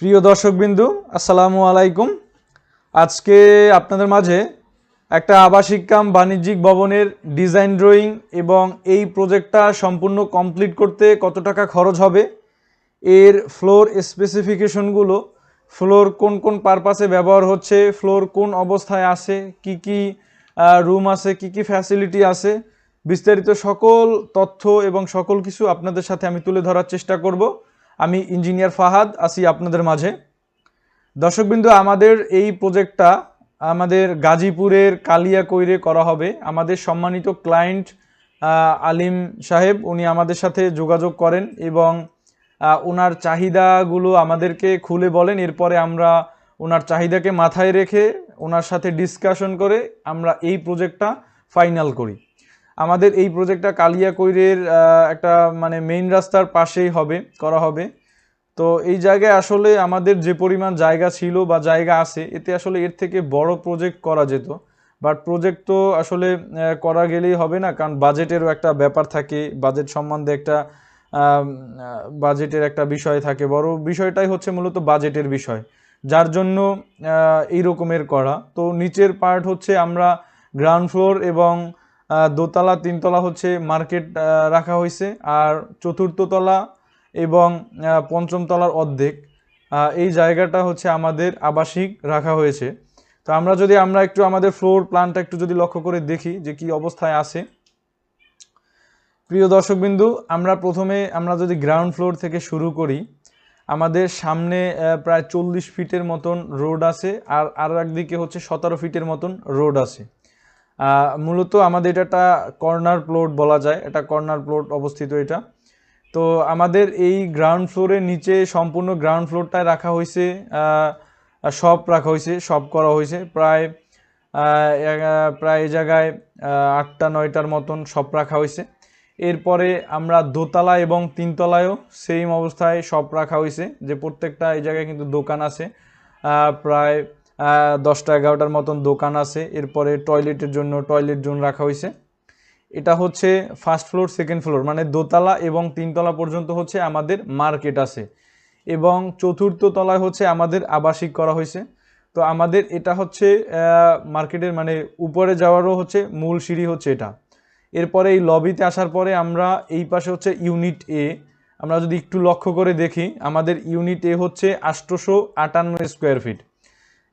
প্রিয় দর্শকবিন্দু, আসসালামু আলাইকুম। আজকে আপনাদের মাঝে একটা আবাসিক কাম বাণিজ্যিক ভবনের ডিজাইন ড্রয়িং এবং এই প্রজেক্টটা সম্পূর্ণ কমপ্লিট করতে কত টাকা খরচ হবে, এর ফ্লোর স্পেসিফিকেশনগুলো, ফ্লোর কোন কোন পারপাসে ব্যবহার হচ্ছে, ফ্লোর কোন অবস্থায় আছে, কি কি রুম আছে, কি কি ফ্যাসিলিটি আছে, বিস্তারিত সকল তথ্য এবং সকল কিছু আপনাদের সাথে আমি তুলে ধরার চেষ্টা করব। আমি ইঞ্জিনিয়ার ফাহাদ আছি আপনাদের মাঝে। দর্শকবিন্দু, আমাদের এই প্রজেক্টটা আমাদের গাজীপুরের কালিয়াকৈরে করা হবে। আমাদের সম্মানিত ক্লায়েন্ট আলিম সাহেব উনি আমাদের সাথে যোগাযোগ করেন এবং ওনার চাহিদাগুলো আমাদেরকে খুলে বলেন। এরপরে আমরা ওনার চাহিদাকে মাথায় রেখে ওনার সাথে ডিসকাশন করে আমরা এই প্রজেক্টটা ফাইনাল করি। আমাদের এই প্রজেক্টটা কালিয়াকৈরের একটা মেইন রাস্তার পাশেই করা হবে। তো এই জায়গায় আসলে আমাদের যে পরিমাণ জায়গা ছিল বা জায়গা আছে, এতে আসলে এর থেকে বড় প্রজেক্ট করা যেত, বাট প্রজেক্ট তো আসলে করা গেলেই হবে না, কারণ বাজেটেরও একটা ব্যাপার থাকে, বাজেট সম্বন্ধে একটা বাজেটের একটা বিষয় থাকে। বড় বিষয়টাই হচ্ছে মূলত বাজেটের বিষয়, যার জন্য এই রকমের করা। তো নিচের পার্ট হচ্ছে আমরা গ্রাউন্ড ফ্লোর এবং দোতলা তিনতলা হচ্ছে মার্কেট রাখা হয়েছে, আর চতুর্থ তলা এবং পঞ্চম তলার অর্ধেক এই জায়গাটা হচ্ছে আমাদের আবাসিক রাখা হয়েছে। তো আমরা একটু আমাদের ফ্লোর প্ল্যানটা একটু যদি লক্ষ্য করে দেখি যে কি অবস্থায় আছে। প্রিয় দর্শকবিন্দু, আমরা যদি গ্রাউন্ড ফ্লোর থেকে শুরু করি, আমাদের সামনে প্রায় 40 ফিটের মতন রোড আছে, আর একদিকে হচ্ছে 17 ফিটের মতন রোড আছে। মূলত আমাদের এটা একটা কর্নার প্লট বলা যায়, এটা কর্নার প্লট অবস্থিত এটা। তো আমাদের এই গ্রাউন্ড ফ্লোরের নিচে সম্পূর্ণ গ্রাউন্ড ফ্লোরটায় রাখা হয়েছে শপ করা হয়েছে প্রায় এই জায়গায় 8টা-9টার মতন শপ রাখা হয়েছে। এরপরে আমরা দোতলা এবং তিনতলায়ও সেম অবস্থায় শপ রাখা হয়েছে, যে প্রত্যেকটা এই জায়গায় কিন্তু দোকান আছে, প্রায় 10টা-11টার মতন দোকান আছে। এরপরে টয়লেটের জন্য টয়লেট জোন রাখা হয়েছে। এটা হচ্ছে ফার্স্ট ফ্লোর, সেকেন্ড ফ্লোর, মানে দোতলা এবং তিনতলা পর্যন্ত হচ্ছে আমাদের মার্কেট আছে, এবং চতুর্থ তলায় হচ্ছে আমাদের আবাসিক করা হয়েছে। তো আমাদের এটা হচ্ছে মার্কেটের উপরে যাওয়ারও হচ্ছে মূল সিঁড়ি হচ্ছে এটা। এরপরে এই লবিতে আসার পরে আমরা এই পাশে হচ্ছে ইউনিট এ, আমরা যদি একটু লক্ষ্য করে দেখি, আমাদের ইউনিট এ হচ্ছে 858 স্কোয়ার ফিট।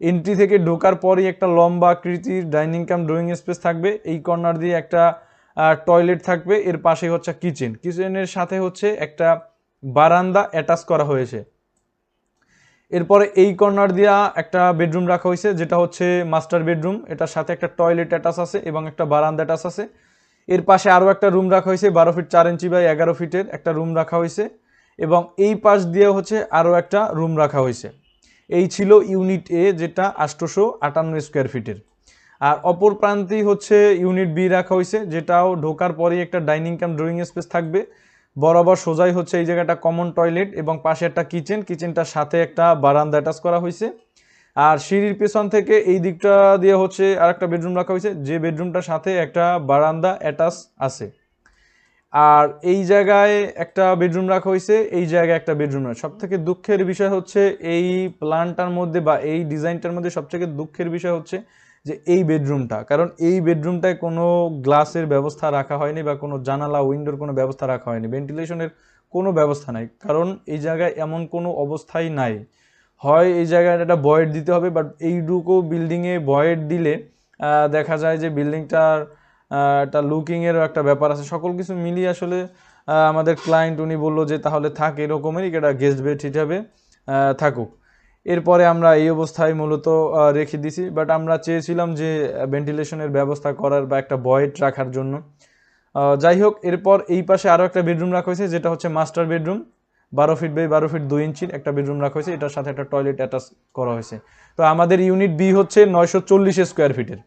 এন্ট্রি থেকে ঢোকার পরই একটা লম্বা আকৃতির ডাইনিং কাম ড্রয়িং স্পেস থাকবে, এই কর্নার দিয়ে একটা টয়লেট থাকবে, এর পাশে হচ্ছে কিচেনের সাথে হচ্ছে একটা বারান্দা অ্যাটাচ করা হয়েছে। এরপরে এই কর্নার দিয়া একটা বেডরুম রাখা হয়েছে, যেটা হচ্ছে মাস্টার বেডরুম, এটার সাথে একটা টয়লেট অ্যাটাচ আছে এবং একটা বারান্দা অ্যাটাচ আছে। এর পাশে আরও একটা রুম রাখা হয়েছে, 12 ফিট 4 ইঞ্চি বাই 11 ফিটের একটা রুম রাখা হয়েছে, এবং এই পাশ দিয়ে হচ্ছে আরও একটা রুম রাখা হয়েছে। এই ছিল ইউনিট এ, যেটা 858 স্কোয়ার ফিটের। আর অপর প্রান্তেই হচ্ছে ইউনিট বি রাখা হয়েছে, যেটাও ঢোকার পরেই একটা ডাইনিং কাম ড্রয়িং স্পেস থাকবে। বরাবর সোজাই হচ্ছে এই জায়গাটা কমন টয়লেট এবং পাশে একটা কিচেনটার সাথে একটা বারান্দা অ্যাটাচ করা হয়েছে। আর সিঁড়ির পেছন থেকে এই দিকটা দিয়ে হচ্ছে আর একটা বেডরুম রাখা হয়েছে, যে বেডরুমটার সাথে একটা বারান্দা অ্যাটাচ আছে। আর এই জায়গায় একটা বেডরুম রাখা হয়েছে, এই জায়গায় একটা বেডরুম। সব থেকে দুঃখের বিষয় হচ্ছে এই প্ল্যানটার মধ্যে বা এই ডিজাইনটার মধ্যে সবথেকে দুঃখের বিষয় হচ্ছে যে এই বেডরুমটা, কারণ এই বেডরুমটায় কোনো গ্লাসের ব্যবস্থা রাখা হয়নি বা কোনো জানালা উইন্ডোর কোনো ব্যবস্থা রাখা হয়নি, ভেন্টিলেশনের কোনো ব্যবস্থা নাই, কারণ এই জায়গায় এমন কোনো অবস্থাই নাই। হয় এই জায়গায় একটা ভয়েড দিতে হবে, বাট এইটুকু বিল্ডিংয়ে ভয়েড দিলে দেখা যায় যে বিল্ডিংটার একটা লুকিংয়েরও একটা ব্যাপার আছে। সকল কিছু মিলিয়ে আসলে আমাদের ক্লায়েন্ট উনি বললো যে তাহলে থাক এরকমেরই, একটা গেস্ট বেড হিসাবে থাকুক। এরপরে আমরা এই অবস্থায় মূলত রেখে দিছি, বাট আমরা চেয়েছিলাম যে ভেন্টিলেশনের ব্যবস্থা করার বা একটা ভয়েড রাখার জন্য। যাই হোক, এরপর এই পাশে আরও একটা বেডরুম রাখা হয়েছে, যেটা হচ্ছে master bedroom, 12 feet by 12 feet 2 ইঞ্চির একটা বেডরুম রাখা হয়েছে, এটার সাথে একটা টয়লেট অ্যাটাচ করা হয়েছে। তো আমাদের ইউনিট বি হচ্ছে 940 স্কোয়ার ফিটের।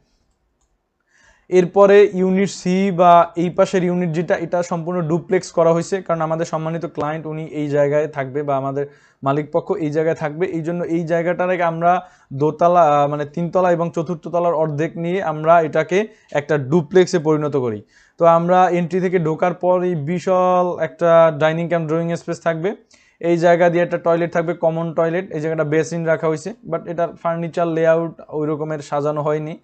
এরপরে ইউনিট সি বা এই পাশের ইউনিট যেটা, এটা সম্পূর্ণ ডুপ্লেক্স করা হয়েছে, কারণ আমাদের সম্মানিত ক্লায়েন্ট উনি এই জায়গায় থাকবে বা আমাদের মালিক পক্ষ এই জায়গায় থাকবে। এই জন্য এই জায়গাটাকে আমরা দোতলা তিনতলা এবং চতুর্থ তলার অর্ধেক নিয়ে আমরা এটাকে একটা ডুপ্লেক্সে পরিণত করি। তো আমরা এন্ট্রি থেকে ঢোকার পর এই বিশাল একটা ডাইনিং কাম ড্রয়িং স্পেস থাকবে, এই জায়গা দিয়ে একটা টয়লেট থাকবে, কমন টয়লেট। এই জায়গাটা বেসিন রাখা হয়েছে, বাট এটার ফার্নিচার লেআউট ওই রকমের সাজানো হয়নি।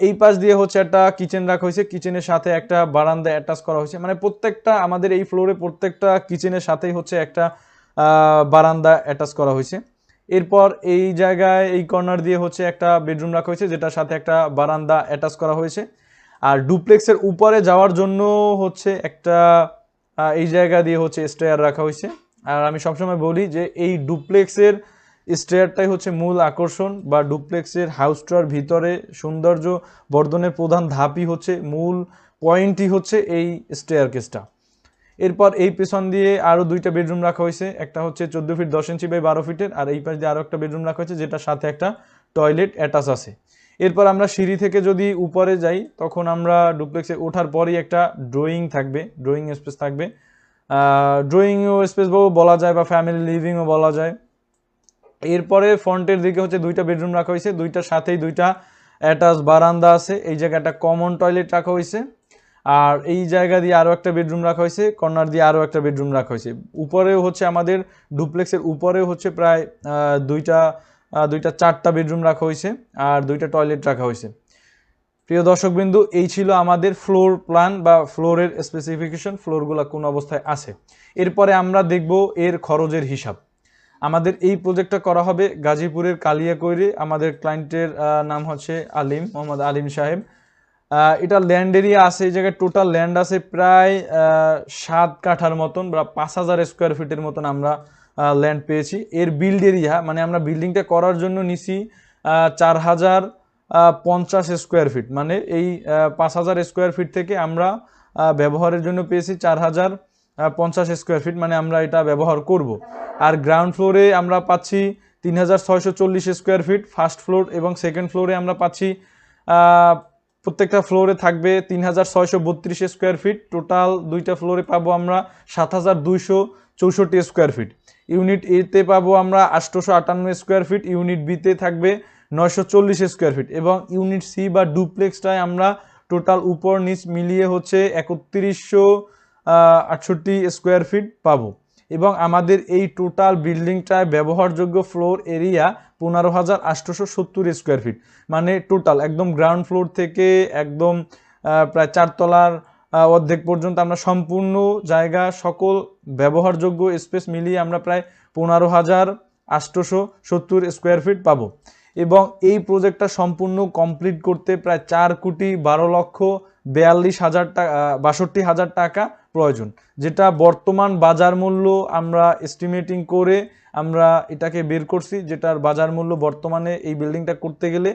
এই পাশ দিয়ে হচ্ছে একটা কিচেন রাখা হয়েছে, কিচেনের সাথে একটা বারান্দা অ্যাটাচ করা হয়েছে। মানে প্রত্যেকটা আমাদের এই ফ্লোরে প্রত্যেকটা কিচেনের সাথেই হচ্ছে একটা বারান্দা অ্যাটাচ করা হয়েছে। এরপর এই জায়গায় এই কর্নার দিয়ে হচ্ছে একটা বেডরুম রাখা হয়েছে, যেটার সাথে একটা বারান্দা অ্যাটাচ করা হয়েছে। আর ডুপ্লেক্সের উপরে যাওয়ার জন্য হচ্ছে একটা এই জায়গা দিয়ে হচ্ছে স্টেয়ার রাখা হয়েছে। আর আমি সবসময় বলি যে এই ডুপ্লেক্সের স্টেয়ারটাই হচ্ছে মূল আকর্ষণ, বা ডুপ্লেক্সের হাউসটার ভিতরে সৌন্দর্য বর্ধনের প্রধান ধাপই হচ্ছে, মূল পয়েন্টই হচ্ছে এই স্টেয়ার কেসটা। এরপর এই পেছন দিয়ে আরও দুইটা বেডরুম রাখা হয়েছে, একটা হচ্ছে 14 ফিট 10 ইঞ্চি বাই 12 ফিটের, আর এই পাশ দিয়ে আরও একটা বেডরুম রাখা হয়েছে, যেটার সাথে একটা টয়লেট অ্যাটাচ আছে। এরপর আমরা সিঁড়ি থেকে যদি উপরে যাই, তখন আমরা ডুপ্লেক্সে ওঠার পরই একটা ড্রয়িং থাকবে, ড্রয়িং স্পেস থাকবে। ড্রয়িংও স্পেস বলা যায়, বা ফ্যামিলি লিভিংও বলা যায়। এরপরে ফ্রন্টের দিকে হচ্ছে দুইটা বেডরুম রাখা হয়েছে, দুইটার সাথেই দুইটা অ্যাটাচ বারান্দা আছে। এই জায়গায় একটা কমন টয়লেট রাখা হয়েছে, আর এই জায়গা দিয়ে আরও একটা বেডরুম রাখা হয়েছে, কর্নার দিয়ে আরও একটা বেডরুম রাখা হয়েছে। উপরেও হচ্ছে আমাদের ডুপ্লেক্সের উপরেও হচ্ছে প্রায় দুইটা চারটা বেডরুম রাখা হয়েছে, আর দুইটা টয়লেট রাখা হয়েছে। প্রিয় দর্শকবিন্দু, এই ছিল আমাদের ফ্লোর প্ল্যান বা ফ্লোরের স্পেসিফিকেশন, ফ্লোরগুলো কোন অবস্থায় আছে। এরপরে আমরা দেখব এর খরচের হিসাব। আমাদের এই প্রজেক্টটা করা হবে গাজীপুরের কালিয়াকৈরে। আমাদের ক্লায়েন্টের নাম হচ্ছে মোহাম্মদ আলিম সাহেব। এটা ল্যান্ড এরিয়া আছে, এই জায়গায় টোটাল ল্যান্ড আছে প্রায় 7 কাঠার মতন, বা 5000 স্কোয়ার ফিটের মতন আমরা ল্যান্ড পেয়েছি। এর বিল্ড এরিয়া, মানে আমরা বিল্ডিংটা করার জন্য নিছি 4050 স্কোয়ার ফিট। মানে এই 5000 স্কোয়ার ফিট থেকে আমরা ব্যবহারের জন্য পেয়েছি 4050 স্কোয়ার ফিট, মানে আমরা এটা ব্যবহার করব। আর গ্রাউন্ড ফ্লোরে আমরা পাচ্ছি 3640 স্কোয়ার ফিট ফার্স্ট ফ্লোর, এবং সেকেন্ড ফ্লোরে আমরা পাচ্ছি প্রত্যেকটা ফ্লোরে থাকবে 3632 স্কোয়ার ফিট। টোটাল দুইটা ফ্লোরে পাবো আমরা 7264 স্কোয়ার ফিট। ইউনিট এতে পাবো আমরা 858 স্কোয়ার ফিট, ইউনিট বিতে থাকবে 940 স্কোয়ার ফিট, এবং ইউনিট সি বা ডুপ্লেক্সটায় আমরা টোটাল উপর নিচ মিলিয়ে হচ্ছে 3168 স্কোয়ার ফিট পাবো। এবং আমাদের এই টোটাল বিল্ডিংটায় ব্যবহারযোগ্য ফ্লোর এরিয়া 15870 স্কোয়ার ফিট। মানে টোটাল একদম গ্রাউন্ড ফ্লোর থেকে একদম প্রায় 4 তলার অর্ধেক পর্যন্ত আমরা সম্পূর্ণ জায়গা সকল ব্যবহারযোগ্য স্পেস মিলিয়ে আমরা প্রায় 15870 স্কোয়ার ফিট পাবো। এবং এই প্রজেক্টটা সম্পূর্ণ কমপ্লিট করতে প্রায় 4,12,42,000 টাকা প্রয়োজন, যেটা বর্তমান বাজার মূল্য আমরা এস্টিমেটিং করে আমরা এটাকে বের করছি, যেটার বাজার মূল্য বর্তমানে এই বিল্ডিংটা করতে গেলে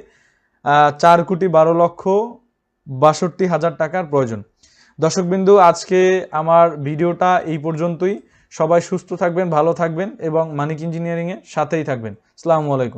4,12,62,000 টাকার প্রয়োজন। দর্শকবিন্দু, আজকে আমার ভিডিওটা এই পর্যন্তই। সবাই সুস্থ থাকবেন, ভালো থাকবেন, এবং মানিক ইঞ্জিনিয়ারিংয়ের সাথেই থাকবেন। আসসালামু আলাইকুম।